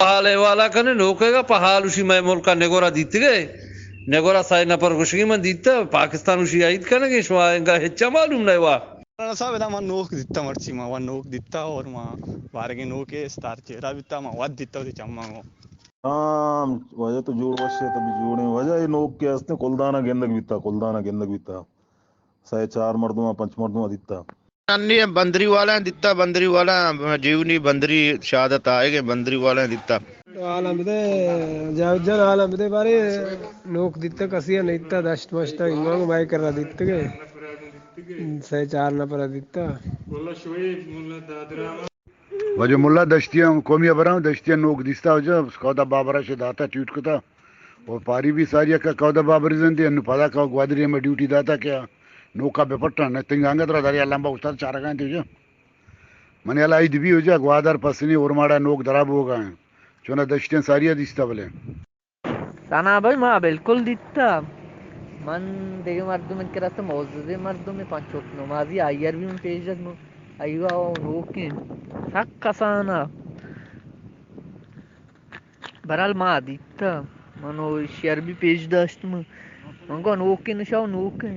पहाले वाला कने नोकेगा पहाल उसी मैं मुल्का नेगोरा दीतगे नेगोरा साई नपर गुशगी मन दीता पाकिस्तान उसी आयत कने के शवाएगा हेच्चा मालूम नहीं वा साहब ना मन नोक दिता मर्ची मा वन नोक दिता और मा बारगे नोके स्टार चेहरा बिता मा वद दिता ती चम्मांगो वजह तो जोड़ वश्य तभी जोड़े वजह ये नोक के हस्ते कुलदाना गेंदक बीता सही 4 मर्दों 5 मर्दों दिता अन्नी बंदरी वाला दिता बंदरी वाला जीवनी बंदरी शहादत आएगे बंदरी वाला दिता आलमदे जावजन आलमदे बारे नोक दिता कसिया नहीं दिता दश्त मश्ता इंगोंग बाई कर रहा दिता के सही 4 न पर दिता वजह मुल्ला दश्तियां कौमिया बराम दश्तियां नोक दिस्ता वजह कौदा बाबरा से दाता ट्वीट कता और पारी भी सारिया का कौदा बाबरी जंती अन्नु पदा का ग्वादरी में ड्यूटी दाता क्या नौका बेपट्टा न तिंगांगा तरा दरिया लंबा उस्ताद चारा गां तुझे मने अला इद भी हो जा ग्वादर पसनी और माड़ा नोक दराब होगा चुना दश्तियां सारिया दिस्ता बोले साना भाई मां बिल्कुल दित्ता मन देगे मर्दों में करत मौजूदे मर्दों में पांच वक्त नमाजी आयर भी में पेश जग अयवा नोके सक कसाना बराल मां दित्ता मनो शेयर भी पेश दश्त में मंगो नोके नशाव नोके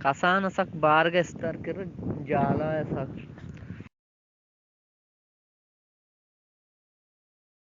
कसान सक बार के स्तर कर जाला है सक